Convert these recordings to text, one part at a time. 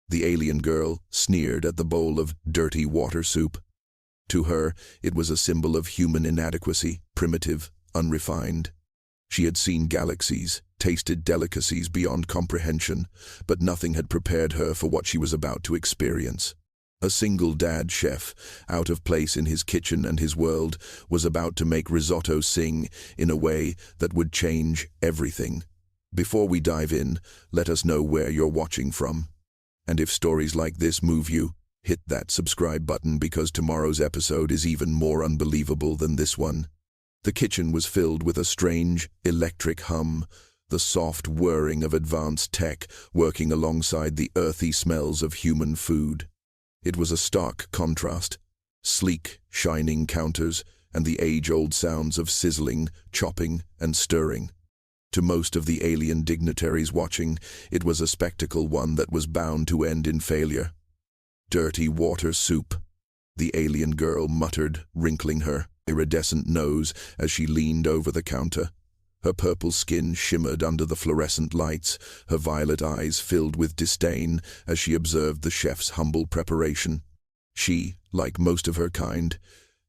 The alien girl sneered at the bowl of dirty water soup. To her, it was a symbol of human inadequacy, primitive, unrefined. She had seen galaxies, tasted delicacies beyond comprehension, but nothing had prepared her for what she was about to experience. A single dad chef, out of place in his kitchen and his world, was about to make risotto sing in a way that would change everything. Before we dive in, let us know where you're watching from. And if stories like this move you, hit that subscribe button because tomorrow's episode is even more unbelievable than this one. The kitchen was filled with a strange, electric hum, the soft whirring of advanced tech working alongside the earthy smells of human food. It was a stark contrast: sleek, shining counters and the age-old sounds of sizzling, chopping, and stirring. To most of the alien dignitaries watching, it was a spectacle, one that was bound to end in failure. "Dirty water soup," the alien girl muttered, wrinkling her iridescent nose as she leaned over the counter. Her purple skin shimmered under the fluorescent lights, her violet eyes filled with disdain as she observed the chef's humble preparation. She, like most of her kind,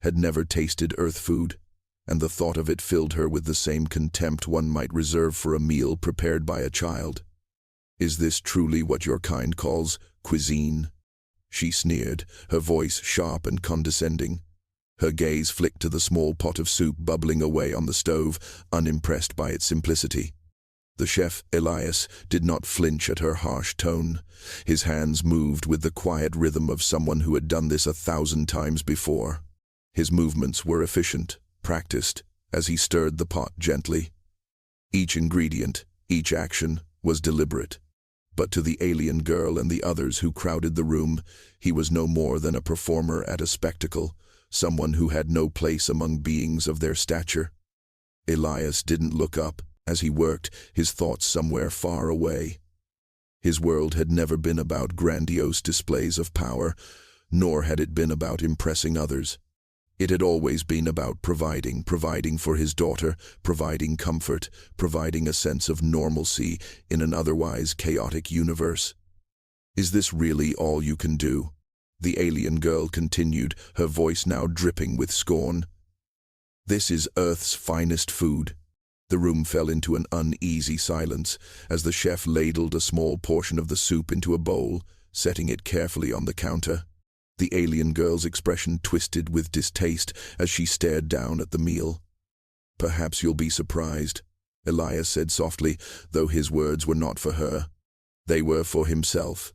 had never tasted earth food, and the thought of it filled her with the same contempt one might reserve for a meal prepared by a child. "Is this truly what your kind calls cuisine?" she sneered, her voice sharp and condescending. Her gaze flicked to the small pot of soup bubbling away on the stove, unimpressed by its simplicity. The chef, Elias, did not flinch at her harsh tone. His hands moved with the quiet rhythm of someone who had done this 1,000 times before. His movements were efficient, practiced, as he stirred the pot gently. Each ingredient, each action, was deliberate. But to the alien girl and the others who crowded the room, he was no more than a performer at a spectacle, someone who had no place among beings of their stature. Elias didn't look up. As he worked, his thoughts somewhere far away. His world had never been about grandiose displays of power, nor had it been about impressing others. It had always been about providing for his daughter, providing comfort, providing a sense of normalcy in an otherwise chaotic universe. "Is this really all you can do?" the alien girl continued, her voice now dripping with scorn. "This is Earth's finest food." The room fell into an uneasy silence as the chef ladled a small portion of the soup into a bowl, setting it carefully on the counter. The alien girl's expression twisted with distaste as she stared down at the meal. "Perhaps you'll be surprised," Elias said softly, though his words were not for her. They were for himself.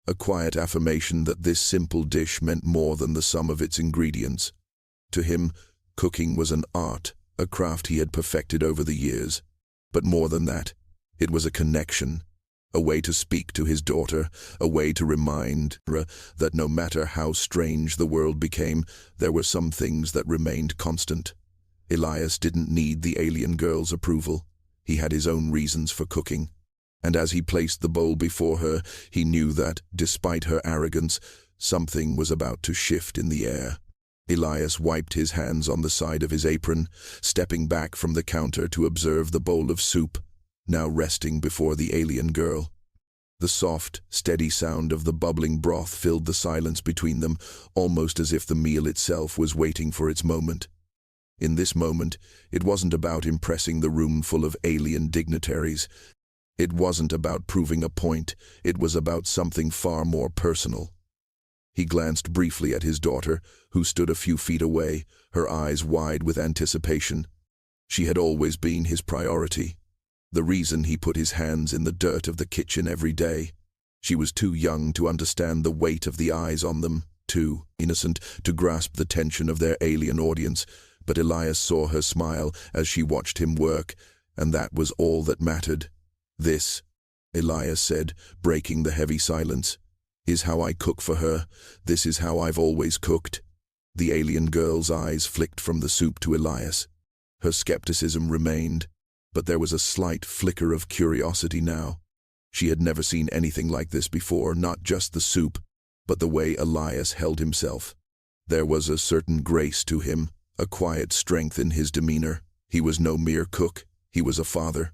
A quiet affirmation that this simple dish meant more than the sum of its ingredients. To him, cooking was an art, a craft he had perfected over the years. But more than that, it was a connection, a way to speak to his daughter, a way to remind her that no matter how strange the world became, there were some things that remained constant. Elias didn't need the alien girl's approval. He had his own reasons for cooking. And as he placed the bowl before her, he knew that, despite her arrogance, something was about to shift in the air. Elias wiped his hands on the side of his apron, stepping back from the counter to observe the bowl of soup, now resting before the alien girl. The soft, steady sound of the bubbling broth filled the silence between them, almost as if the meal itself was waiting for its moment. In this moment, it wasn't about impressing the room full of alien dignitaries. It wasn't about proving a point. It was about something far more personal. He glanced briefly at his daughter, who stood a few feet away, her eyes wide with anticipation. She had always been his priority, the reason he put his hands in the dirt of the kitchen every day. She was too young to understand the weight of the eyes on them, too innocent to grasp the tension of their alien audience, but Elias saw her smile as she watched him work, and that was all that mattered. "This," Elias said, breaking the heavy silence, "is how I cook for her. This is how I've always cooked." The alien girl's eyes flicked from the soup to Elias. Her skepticism remained, but there was a slight flicker of curiosity now. She had never seen anything like this before, not just the soup, but the way Elias held himself. There was a certain grace to him, a quiet strength in his demeanor. He was no mere cook, he was a father.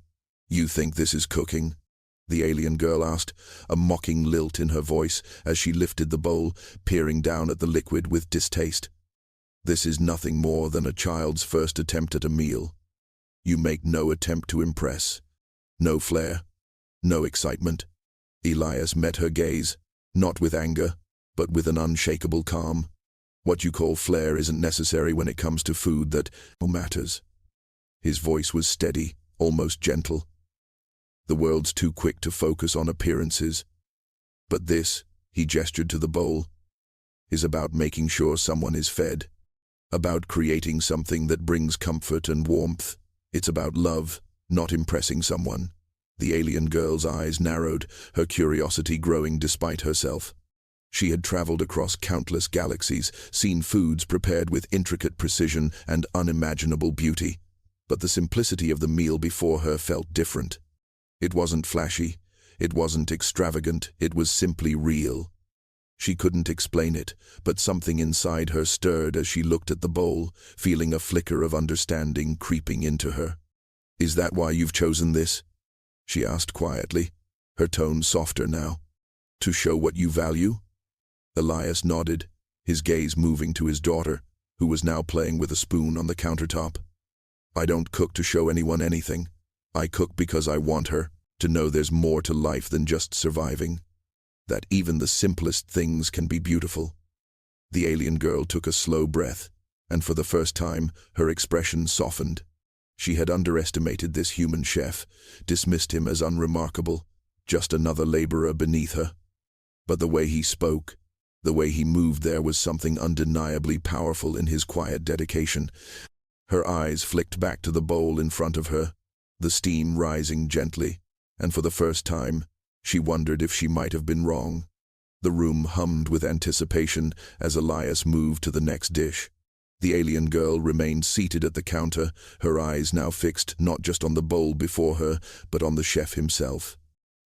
"You think this is cooking?" the alien girl asked, a mocking lilt in her voice as she lifted the bowl, peering down at the liquid with distaste. This is nothing more than a child's first attempt at a meal. You make no attempt to impress. No flair. No excitement. Elias met her gaze, not with anger, but with an unshakable calm. What you call flair isn't necessary when it comes to food that matters. His voice was steady, almost gentle. The world's too quick to focus on appearances. But this, he gestured to the bowl, is about making sure someone is fed. About creating something that brings comfort and warmth. It's about love, not impressing someone. The alien girl's eyes narrowed, her curiosity growing despite herself. She had traveled across countless galaxies, seen foods prepared with intricate precision and unimaginable beauty. But the simplicity of the meal before her felt different. It wasn't flashy, it wasn't extravagant, it was simply real. She couldn't explain it, but something inside her stirred as she looked at the bowl, feeling a flicker of understanding creeping into her. "Is that why you've chosen this?" she asked quietly, her tone softer now. "To show what you value?" Elias nodded, his gaze moving to his daughter, who was now playing with a spoon on the countertop. "I don't cook to show anyone anything. I cook because I want her to know there's more to life than just surviving. That even the simplest things can be beautiful." The alien girl took a slow breath, and for the first time, her expression softened. She had underestimated this human chef, dismissed him as unremarkable, just another laborer beneath her. But the way he spoke, the way he moved, there was something undeniably powerful in his quiet dedication. Her eyes flicked back to the bowl in front of her, the steam rising gently, and for the first time, she wondered if she might have been wrong. The room hummed with anticipation as Elias moved to the next dish. The alien girl remained seated at the counter, her eyes now fixed not just on the bowl before her, but on the chef himself.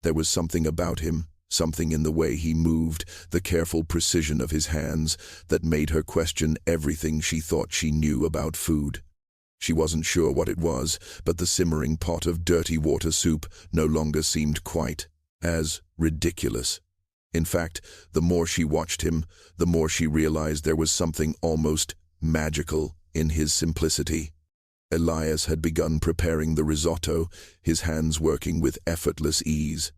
There was something about him, something in the way he moved, the careful precision of his hands, that made her question everything she thought she knew about food. She wasn't sure what it was, but the simmering pot of dirty water soup no longer seemed quite as ridiculous. In fact, the more she watched him, the more she realized there was something almost magical in his simplicity. Elias had begun preparing the risotto, his hands working with effortless ease.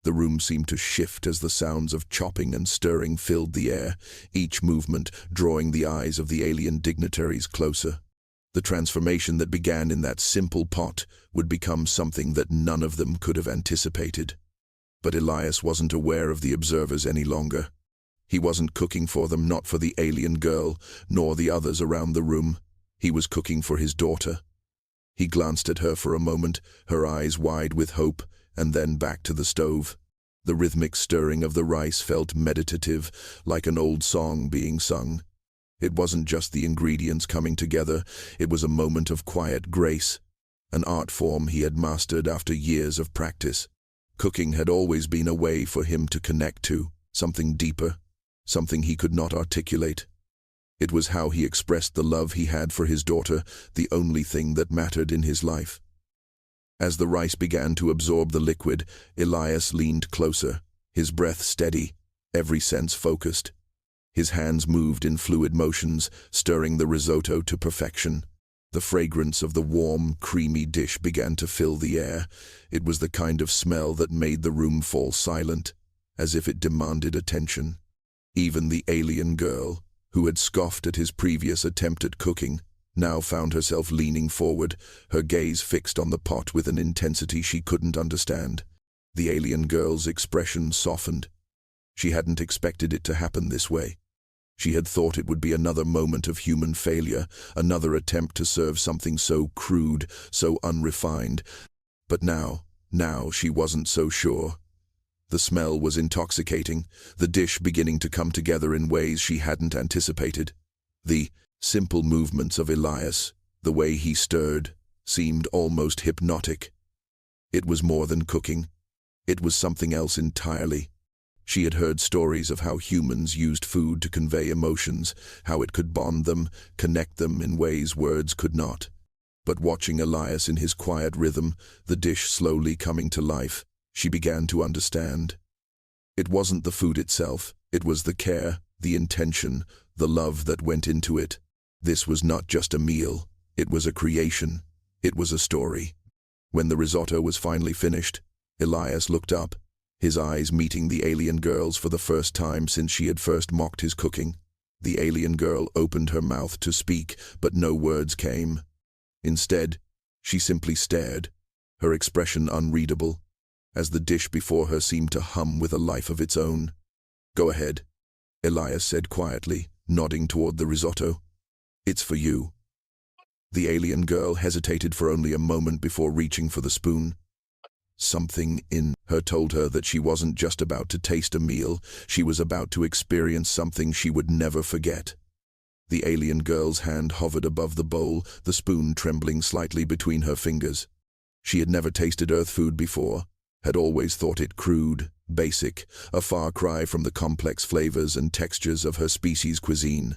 The room seemed to shift as the sounds of chopping and stirring filled the air, each movement drawing the eyes of the alien dignitaries closer. The transformation that began in that simple pot would become something that none of them could have anticipated. But Elias wasn't aware of the observers any longer. He wasn't cooking for them, not for the alien girl, nor the others around the room. He was cooking for his daughter. He glanced at her for a moment, her eyes wide with hope, and then back to the stove. The rhythmic stirring of the rice felt meditative, like an old song being sung. It wasn't just the ingredients coming together, it was a moment of quiet grace, an art form he had mastered after years of practice. Cooking had always been a way for him to connect to something deeper, something he could not articulate. It was how he expressed the love he had for his daughter, the only thing that mattered in his life. As the rice began to absorb the liquid, Elias leaned closer, his breath steady, every sense focused. His hands moved in fluid motions, stirring the risotto to perfection. The fragrance of the warm, creamy dish began to fill the air. It was the kind of smell that made the room fall silent, as if it demanded attention. Even the alien girl, who had scoffed at his previous attempt at cooking, now found herself leaning forward, her gaze fixed on the pot with an intensity she couldn't understand. The alien girl's expression softened. She hadn't expected it to happen this way. She had thought it would be another moment of human failure, another attempt to serve something so crude, so unrefined. But now she wasn't so sure. The smell was intoxicating, the dish beginning to come together in ways she hadn't anticipated. The simple movements of Elias, the way he stirred, seemed almost hypnotic. It was more than cooking. It was something else entirely. She had heard stories of how humans used food to convey emotions, how it could bond them, connect them in ways words could not. But watching Elias in his quiet rhythm, the dish slowly coming to life, She began to understand. It wasn't the food itself, it was the care, the intention, the love that went into it. This was not just a meal, it was a creation, it was a story. When the risotto was finally finished, Elias looked up, his eyes meeting the alien girl's for the first time since she had first mocked his cooking. The alien girl opened her mouth to speak, but no words came. Instead, she simply stared, her expression unreadable, as the dish before her seemed to hum with a life of its own. "Go ahead," Elias said quietly, nodding toward the risotto. "It's for you." The alien girl hesitated for only a moment before reaching for the spoon. Something in her told her that she wasn't just about to taste a meal, she was about to experience something she would never forget. The alien girl's hand hovered above the bowl, the spoon trembling slightly between her fingers. She had never tasted Earth food before, had always thought it crude, basic, a far cry from the complex flavors and textures of her species' cuisine.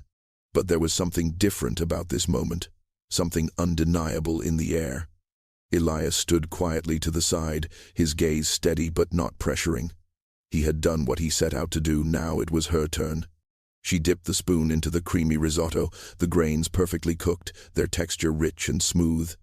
But there was something different about this moment, something undeniable in the air. Elias stood quietly to the side, his gaze steady but not pressuring. He had done what he set out to do, now it was her turn. She dipped the spoon into the creamy risotto, the grains perfectly cooked, their texture rich and smooth.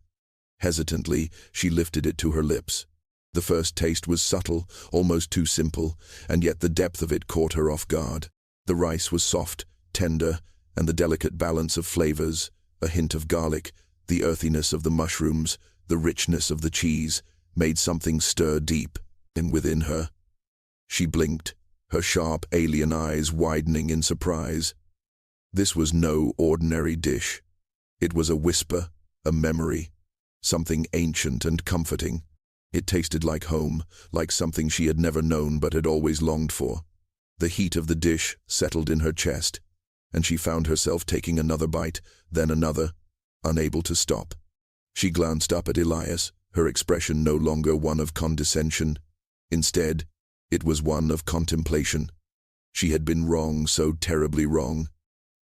Hesitantly, she lifted it to her lips. The first taste was subtle, almost too simple, and yet the depth of it caught her off guard. The rice was soft, tender, and the delicate balance of flavors, a hint of garlic, the earthiness of the mushrooms, the richness of the cheese, made something stir deep within her. She blinked, her sharp alien eyes widening in surprise. This was no ordinary dish. It was a whisper, a memory, something ancient and comforting. It tasted like home, like something she had never known but had always longed for. The heat of the dish settled in her chest, and she found herself taking another bite, then another, unable to stop. She glanced up at Elias, her expression no longer one of condescension. Instead, it was one of contemplation. She had been wrong, so terribly wrong.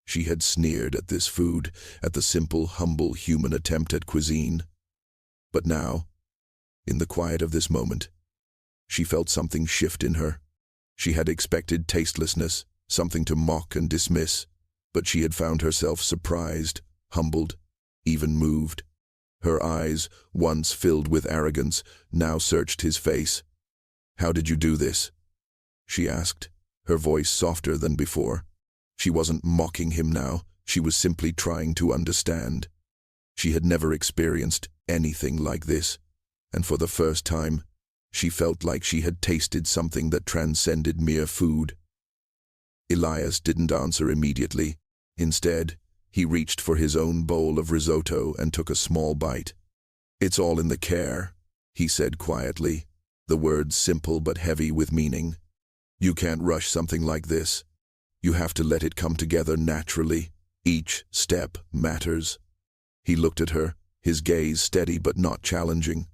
She had sneered at this food, at the simple, humble human attempt at cuisine. But now, in the quiet of this moment, she felt something shift in her. She had expected tastelessness, something to mock and dismiss, but she had found herself surprised, humbled, even moved. Her eyes, once filled with arrogance, now searched his face. "How did you do this?" she asked, her voice softer than before. She wasn't mocking him now, she was simply trying to understand. She had never experienced anything like this, and for the first time, she felt like she had tasted something that transcended mere food. Elias didn't answer immediately. Instead, he reached for his own bowl of risotto and took a small bite. "It's all in the care," he said quietly, the words simple but heavy with meaning. "You can't rush something like this. You have to let it come together naturally. Each step matters." He looked at her, his gaze steady but not challenging.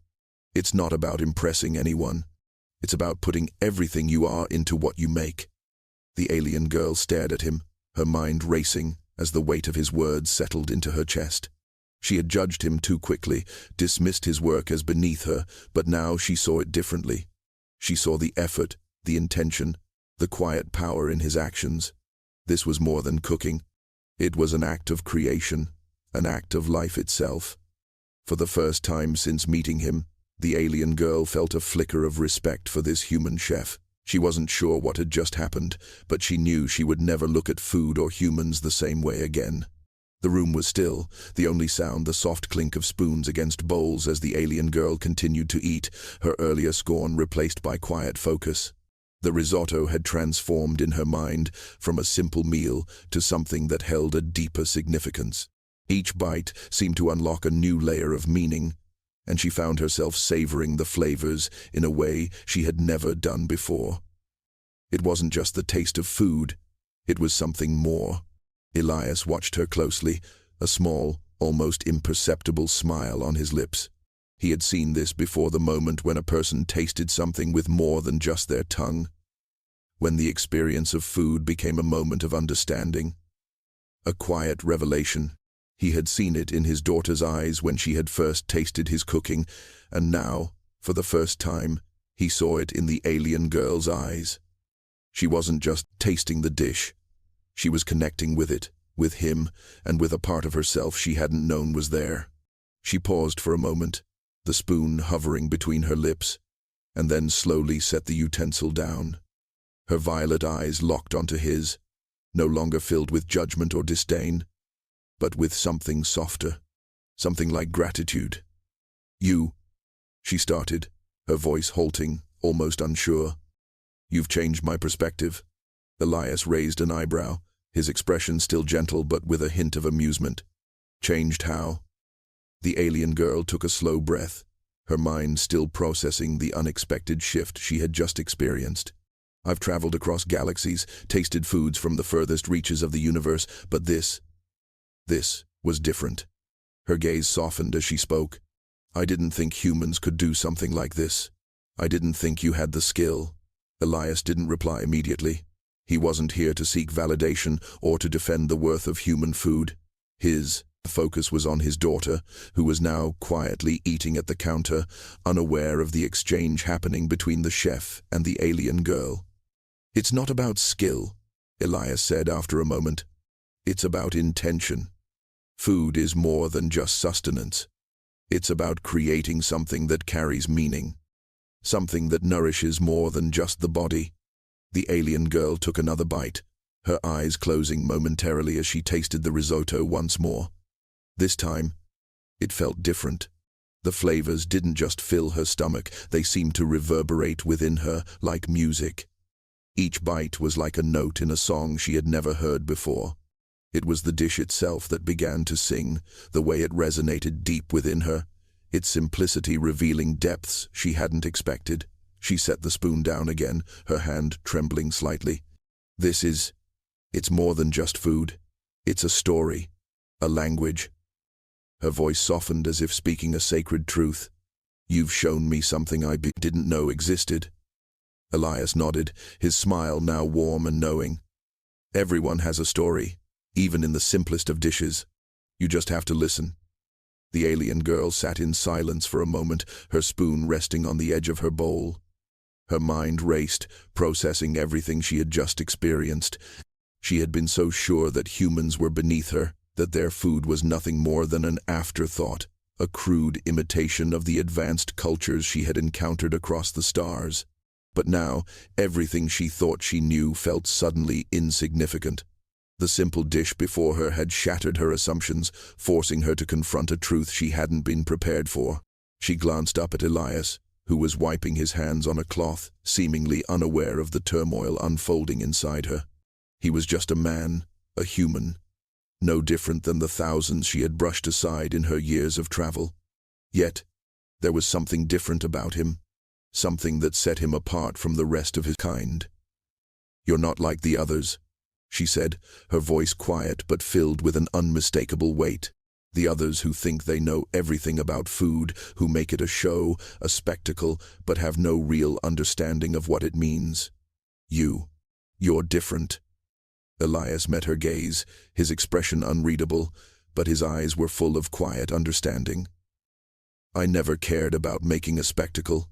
"It's not about impressing anyone. It's about putting everything you are into what you make." The alien girl stared at him, her mind racing as the weight of his words settled into her chest. She had judged him too quickly, dismissed his work as beneath her, but now she saw it differently. She saw the effort, the intention, the quiet power in his actions. This was more than cooking. It was an act of creation, an act of life itself. For the first time since meeting him, the alien girl felt a flicker of respect for this human chef. She wasn't sure what had just happened, but she knew she would never look at food or humans the same way again. The room was still, the only sound the soft clink of spoons against bowls as the alien girl continued to eat, her earlier scorn replaced by quiet focus. The risotto had transformed in her mind from a simple meal to something that held a deeper significance. Each bite seemed to unlock a new layer of meaning, and she found herself savoring the flavors in a way she had never done before. It wasn't just the taste of food, it was something more. Elias watched her closely, a small, almost imperceptible smile on his lips. He had seen this before, the moment when a person tasted something with more than just their tongue, when the experience of food became a moment of understanding, a quiet revelation. He had seen it in his daughter's eyes when she had first tasted his cooking, and now, for the first time, He saw it in the alien girl's eyes. She wasn't just tasting the dish. She was connecting with it, with him, and with a part of herself she hadn't known was there. She paused for a moment, the spoon hovering between her lips, and then slowly set the utensil down. Her violet eyes locked onto his, no longer filled with judgment or disdain, but with something softer, something like gratitude. "You," she started, her voice halting, almost unsure. "You've changed my perspective." Elias raised an eyebrow, his expression still gentle but with a hint of amusement. "Changed how?" The alien girl took a slow breath, her mind still processing the unexpected shift she had just experienced. "I've traveled across galaxies, tasted foods from the furthest reaches of the universe, but this was different." Her gaze softened as she spoke. "I didn't think humans could do something like this. I didn't think you had the skill." Elias didn't reply immediately. He wasn't here to seek validation or to defend the worth of human food. His focus was on his daughter, who was now quietly eating at the counter, unaware of the exchange happening between the chef and the alien girl. "It's not about skill," Elias said after a moment. "It's about intention. Food is more than just sustenance. It's about creating something that carries meaning, something that nourishes more than just the body." The alien girl took another bite, her eyes closing momentarily as she tasted the risotto once more. This time, it felt different. The flavors didn't just fill her stomach, they seemed to reverberate within her like music. Each bite was like a note in a song she had never heard before. It was the dish itself that began to sing, the way it resonated deep within her, its simplicity revealing depths she hadn't expected. She set the spoon down again, her hand trembling slightly. It's more than just food. It's a story, a language." Her voice softened as if speaking a sacred truth. "You've shown me something I didn't know existed." Elias nodded, his smile now warm and knowing. "Everyone has a story, even in the simplest of dishes. You just have to listen." The alien girl sat in silence for a moment, her spoon resting on the edge of her bowl. Her mind raced, processing everything she had just experienced. She had been so sure that humans were beneath her, that their food was nothing more than an afterthought, a crude imitation of the advanced cultures she had encountered across the stars. But now, everything she thought she knew felt suddenly insignificant. The simple dish before her had shattered her assumptions, forcing her to confront a truth she hadn't been prepared for. She glanced up at Elias, who was wiping his hands on a cloth, seemingly unaware of the turmoil unfolding inside her. He was just a man, a human, no different than the thousands she had brushed aside in her years of travel. Yet, there was something different about him, something that set him apart from the rest of his kind. "You're not like the others," she said, her voice quiet but filled with an unmistakable weight. "The others who think they know everything about food, who make it a show, a spectacle, but have no real understanding of what it means. You're different." Elias met her gaze, his expression unreadable, but his eyes were full of quiet understanding. "I never cared about making a spectacle,"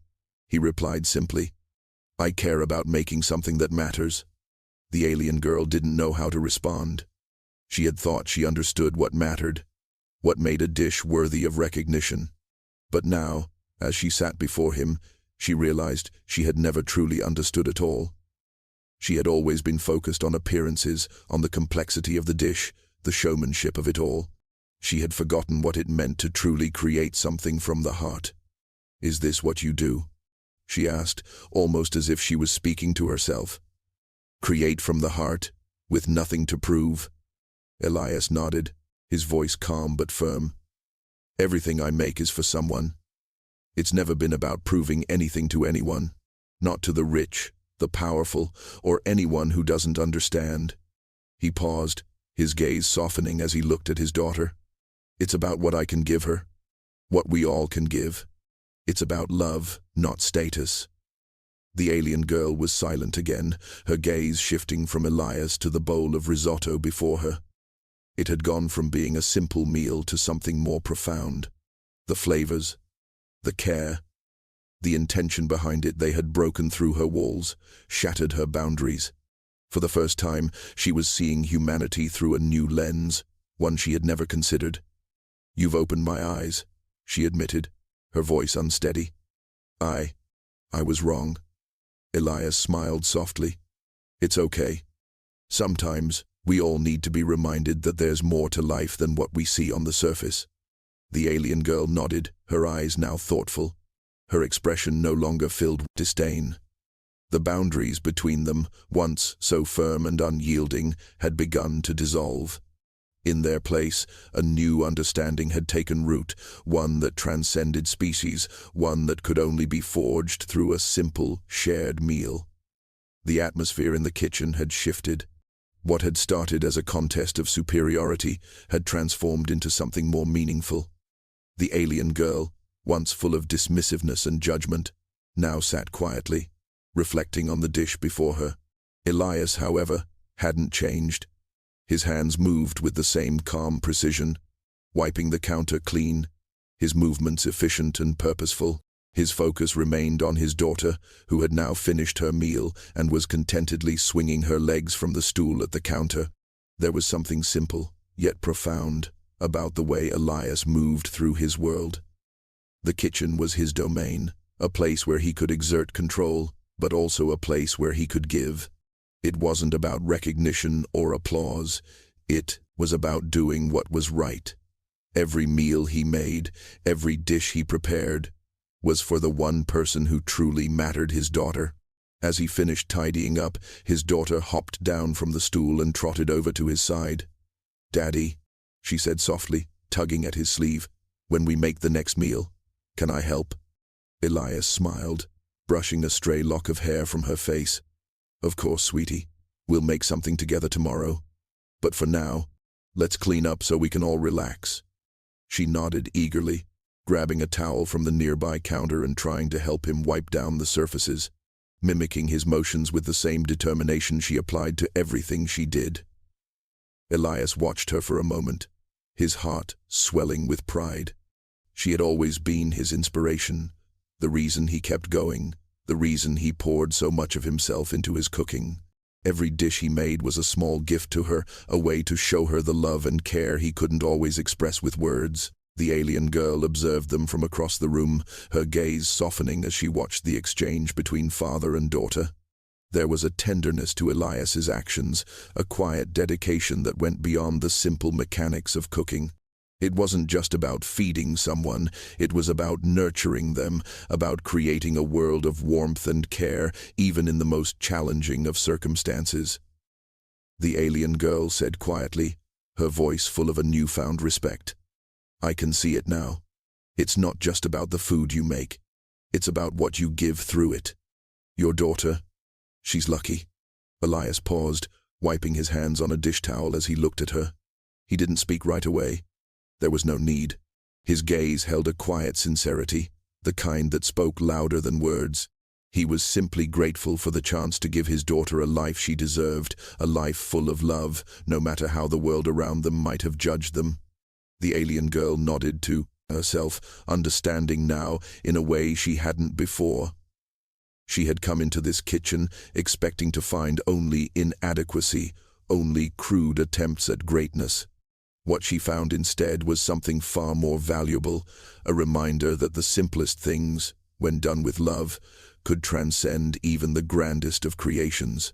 he replied simply. "I care about making something that matters." The alien girl didn't know how to respond. She had thought she understood what mattered, what made a dish worthy of recognition. But now, as she sat before him, she realized she had never truly understood at all. She had always been focused on appearances, on the complexity of the dish, the showmanship of it all. She had forgotten what it meant to truly create something from the heart. "Is this what you do?" she asked, almost as if she was speaking to herself. "Create from the heart, with nothing to prove?" Elias nodded, his voice calm but firm. "Everything I make is for someone. It's never been about proving anything to anyone, not to the rich, the powerful, or anyone who doesn't understand." He paused, his gaze softening as he looked at his daughter. "It's about what I can give her, what we all can give. It's about love, not status." The alien girl was silent again, her gaze shifting from Elias to the bowl of risotto before her. It had gone from being a simple meal to something more profound. The flavors, the care, The intention behind it, they had broken through her walls, shattered her boundaries. For the first time, she was seeing humanity through a new lens, one she had never considered. "You've opened my eyes," she admitted, her voice unsteady. I was wrong." Elias smiled softly. "It's okay. Sometimes we all need to be reminded that there's more to life than what we see on the surface." The alien girl nodded, her eyes now thoughtful, her expression no longer filled with disdain. The boundaries between them, once so firm and unyielding, had begun to dissolve. In their place, a new understanding had taken root, one that transcended species, one that could only be forged through a simple, shared meal. The atmosphere in the kitchen had shifted. What had started as a contest of superiority had transformed into something more meaningful. The alien girl, once full of dismissiveness and judgment, now sat quietly, reflecting on the dish before her. Elias, however, hadn't changed. His hands moved with the same calm precision, wiping the counter clean, his movements efficient and purposeful. His focus remained on his daughter, who had now finished her meal and was contentedly swinging her legs from the stool at the counter. There was something simple, yet profound, about the way Elias moved through his world. The kitchen was his domain, a place where he could exert control, but also a place where he could give. It wasn't about recognition or applause. It was about doing what was right. Every meal he made, every dish he prepared, was for the one person who truly mattered, his daughter. As he finished tidying up, his daughter hopped down from the stool and trotted over to his side. "Daddy," she said softly, tugging at his sleeve, "when we make the next meal, can I help?" Elias smiled, brushing a stray lock of hair from her face. "Of course, sweetie. We'll make something together tomorrow. But for now, let's clean up so we can all relax." She nodded eagerly, grabbing a towel from the nearby counter and trying to help him wipe down the surfaces, mimicking his motions with the same determination she applied to everything she did. Elias watched her for a moment, his heart swelling with pride. She had always been his inspiration, the reason he kept going, the reason he poured so much of himself into his cooking. Every dish he made was a small gift to her, a way to show her the love and care he couldn't always express with words. The alien girl observed them from across the room, her gaze softening as she watched the exchange between father and daughter. There was a tenderness to Elias's actions, a quiet dedication that went beyond the simple mechanics of cooking. It wasn't just about feeding someone, it was about nurturing them, about creating a world of warmth and care, even in the most challenging of circumstances. The alien girl said quietly, her voice full of a newfound respect, "I can see it now. It's not just about the food you make. It's about what you give through it. Your daughter, she's lucky." Elias paused, wiping his hands on a dish towel as he looked at her. He didn't speak right away. There was no need. His gaze held a quiet sincerity, the kind that spoke louder than words. He was simply grateful for the chance to give his daughter a life she deserved, a life full of love, no matter how the world around them might have judged them. The alien girl nodded to herself, understanding now in a way she hadn't before. She had come into this kitchen expecting to find only inadequacy, only crude attempts at greatness. What she found instead was something far more valuable, a reminder that the simplest things, when done with love, could transcend even the grandest of creations.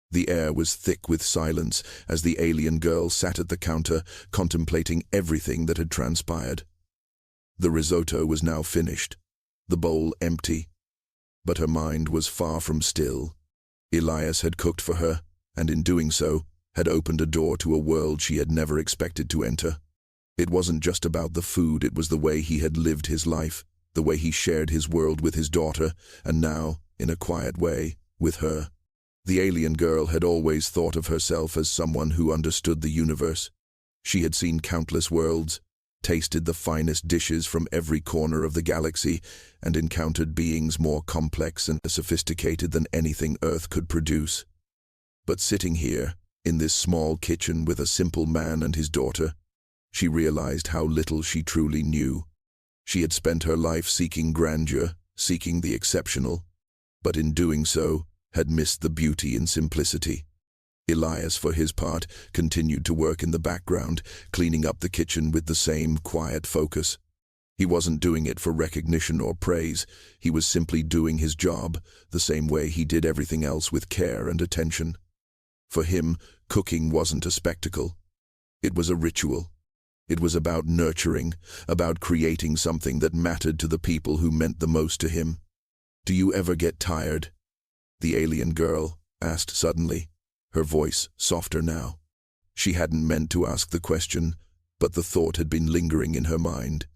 The air was thick with silence as the alien girl sat at the counter, contemplating everything that had transpired. The risotto was now finished, the bowl empty, but her mind was far from still. Elias had cooked for her, and in doing so, had opened a door to a world she had never expected to enter. It wasn't just about the food, it was the way he had lived his life, the way he shared his world with his daughter, and now, in a quiet way, with her. The alien girl had always thought of herself as someone who understood the universe. She had seen countless worlds, tasted the finest dishes from every corner of the galaxy, and encountered beings more complex and sophisticated than anything Earth could produce. But sitting here, in this small kitchen with a simple man and his daughter, she realized how little she truly knew. She had spent her life seeking grandeur, seeking the exceptional, but in doing so, had missed the beauty in simplicity. Elias, for his part, continued to work in the background, cleaning up the kitchen with the same quiet focus. He wasn't doing it for recognition or praise. He was simply doing his job, the same way he did everything else, with care and attention. For him, cooking wasn't a spectacle. It was a ritual. It was about nurturing, about creating something that mattered to the people who meant the most to him. "Do you ever get tired?" the alien girl asked suddenly, her voice softer now. She hadn't meant to ask the question, but the thought had been lingering in her mind.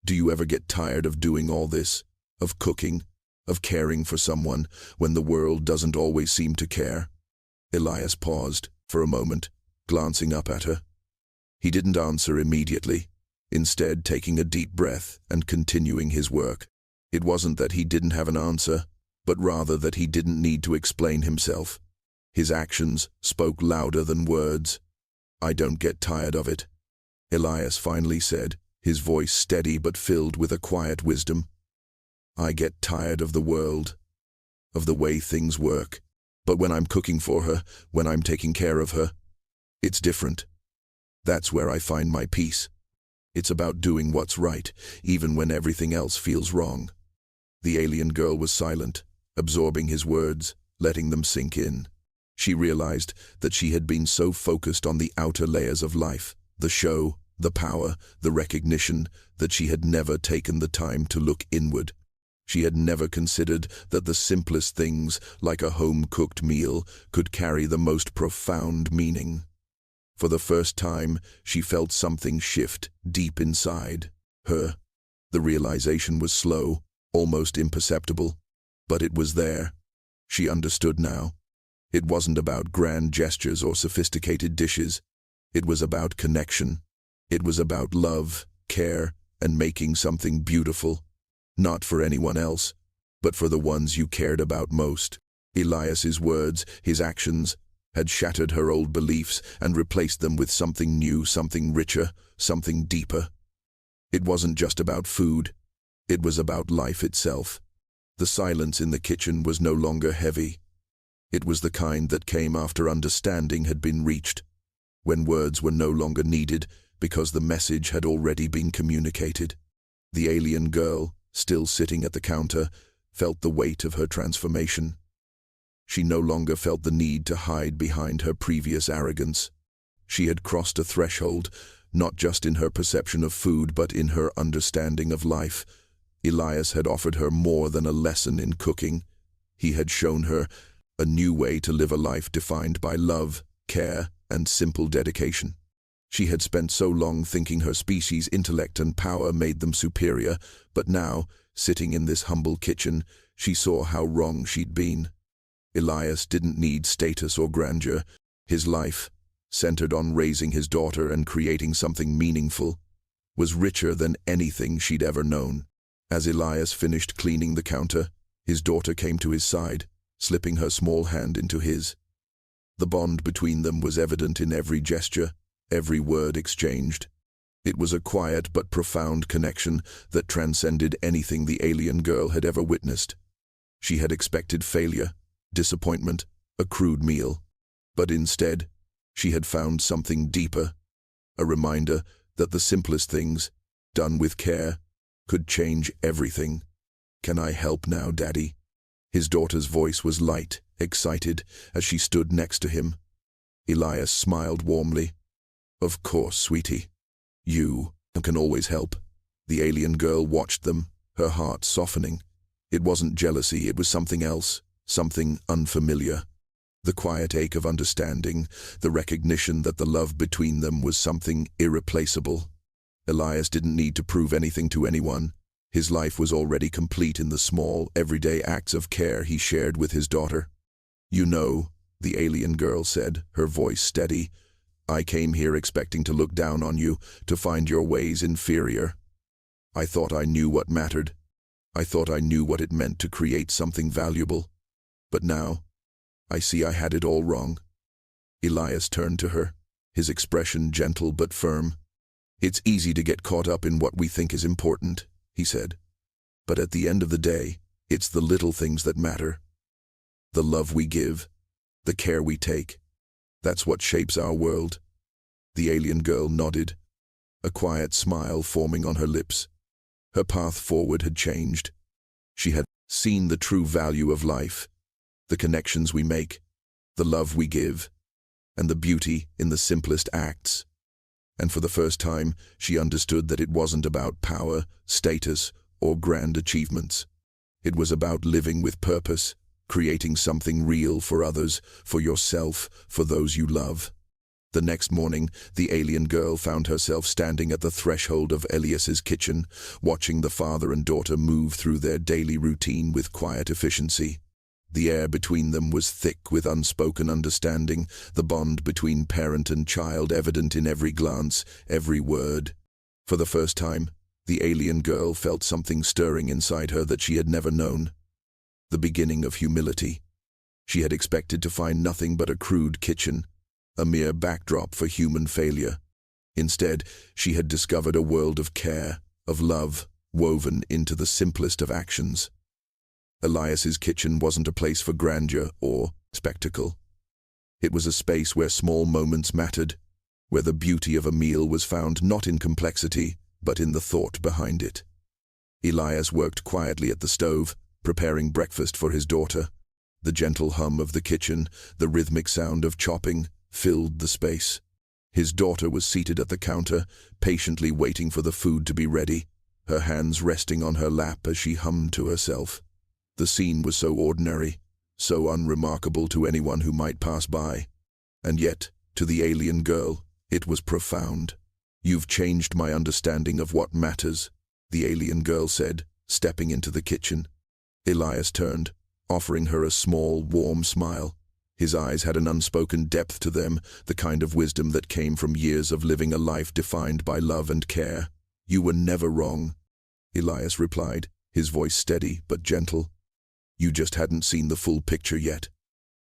"Do you ever get tired of doing all this, of cooking, of caring for someone, when the world doesn't always seem to care?" Elias paused for a moment, glancing up at her. He didn't answer immediately, instead taking a deep breath and continuing his work. It wasn't that he didn't have an answer, but rather that he didn't need to explain himself. His actions spoke louder than words. "I don't get tired of it," Elias finally said, his voice steady but filled with a quiet wisdom. "I get tired of the world, of the way things work. But when I'm cooking for her, when I'm taking care of her, it's different. That's where I find my peace. It's about doing what's right, even when everything else feels wrong." The alien girl was silent, absorbing his words, letting them sink in. She realized that she had been so focused on the outer layers of life, the show, the power, the recognition, that she had never taken the time to look inward. She had never considered that the simplest things, like a home-cooked meal, could carry the most profound meaning. For the first time, she felt something shift deep inside her. The realization was slow, almost imperceptible, but it was there. She understood now. It wasn't about grand gestures or sophisticated dishes. It was about connection. It was about love, care, and making something beautiful. Not for anyone else, but for the ones you cared about most. Elias's words, his actions, had shattered her old beliefs and replaced them with something new, something richer, something deeper. It wasn't just about food. It was about life itself. The silence in the kitchen was no longer heavy. It was the kind that came after understanding had been reached, when words were no longer needed because the message had already been communicated. The alien girl, still sitting at the counter, felt the weight of her transformation. She no longer felt the need to hide behind her previous arrogance. She had crossed a threshold, not just in her perception of food, but in her understanding of life. Elias had offered her more than a lesson in cooking. He had shown her a new way to live a life defined by love, care, and simple dedication. She had spent so long thinking her species' intellect and power made them superior, but now, sitting in this humble kitchen, she saw how wrong she'd been. Elias didn't need status or grandeur. His life, centered on raising his daughter and creating something meaningful, was richer than anything she'd ever known. As Elias finished cleaning the counter, his daughter came to his side, slipping her small hand into his. The bond between them was evident in every gesture, every word exchanged. It was a quiet but profound connection that transcended anything the alien girl had ever witnessed. She had expected failure, disappointment, a crude meal. But instead, she had found something deeper, a reminder that the simplest things, done with care, could change everything. "Can I help now, Daddy?" His daughter's voice was light, excited, as she stood next to him. Elias smiled warmly. "Of course, sweetie. You can always help." The alien girl watched them, her heart softening. It wasn't jealousy, it was something else, something unfamiliar. The quiet ache of understanding, the recognition that the love between them was something irreplaceable. Elias didn't need to prove anything to anyone. His life was already complete in the small, everyday acts of care he shared with his daughter. "You know," the alien girl said, her voice steady, "I came here expecting to look down on you, to find your ways inferior. I thought I knew what mattered. I thought I knew what it meant to create something valuable. But now, I see I had it all wrong." Elias turned to her, his expression gentle but firm. "It's easy to get caught up in what we think is important," he said. "But at the end of the day, It's the little things that matter. The love we give, the care we take. That's what shapes our world. The alien girl nodded, a quiet smile forming on her lips. Her path forward had changed. She had seen the true value of life, the connections we make, the love we give, and the beauty in the simplest acts. And for the first time, she understood that it wasn't about power, status, or grand achievements. It was about living with purpose, creating something real for others, for yourself, for those you love. The next morning, the alien girl found herself standing at the threshold of Elias's kitchen, watching the father and daughter move through their daily routine with quiet efficiency. The air between them was thick with unspoken understanding, the bond between parent and child evident in every glance, every word. For the first time, the alien girl felt something stirring inside her that she had never known. The beginning of humility. She had expected to find nothing but a crude kitchen, a mere backdrop for human failure. Instead, she had discovered a world of care, of love, woven into the simplest of actions. Elias's kitchen wasn't a place for grandeur or spectacle. It was a space where small moments mattered, where the beauty of a meal was found not in complexity, but in the thought behind it. Elias worked quietly at the stove, preparing breakfast for his daughter. The gentle hum of the kitchen, the rhythmic sound of chopping, filled the space. His daughter was seated at the counter, patiently waiting for the food to be ready, her hands resting on her lap as she hummed to herself. The scene was so ordinary, so unremarkable to anyone who might pass by. And yet, to the alien girl, it was profound. "You've changed my understanding of what matters," the alien girl said, stepping into the kitchen. Elias turned, offering her a small, warm smile. His eyes had an unspoken depth to them, the kind of wisdom that came from years of living a life defined by love and care. "You were never wrong," Elias replied, his voice steady but gentle. "You just hadn't seen the full picture yet."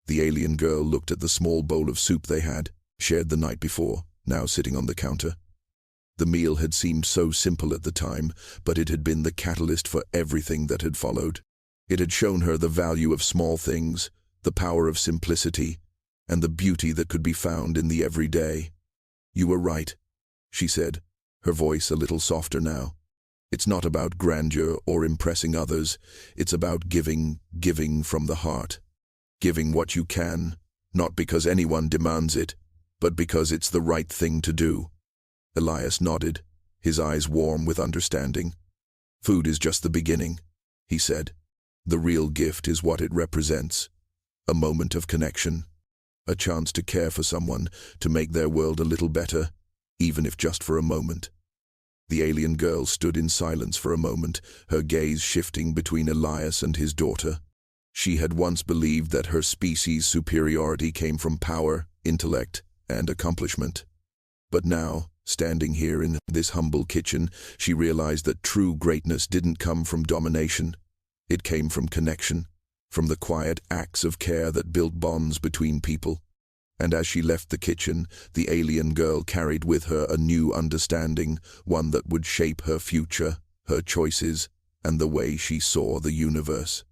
The alien girl looked at the small bowl of soup they had, shared the night before, now sitting on the counter. The meal had seemed so simple at the time, but it had been the catalyst for everything that had followed. It had shown her the value of small things, the power of simplicity, and the beauty that could be found in the everyday. "You were right," she said, her voice a little softer now. "It's not about grandeur or impressing others. It's about giving from the heart. Giving what you can, not because anyone demands it, but because it's the right thing to do." Elias nodded, his eyes warm with understanding. "Food is just the beginning," he said. "The real gift is what it represents. A moment of connection, a chance to care for someone, to make their world a little better, even if just for a moment." The alien girl stood in silence for a moment, her gaze shifting between Elias and his daughter. She had once believed that her species' superiority came from power, intellect, and accomplishment. But now, standing here in this humble kitchen, she realized that true greatness didn't come from domination. It came from connection, from the quiet acts of care that built bonds between people. And as she left the kitchen, the alien girl carried with her a new understanding, one that would shape her future, her choices, and the way she saw the universe.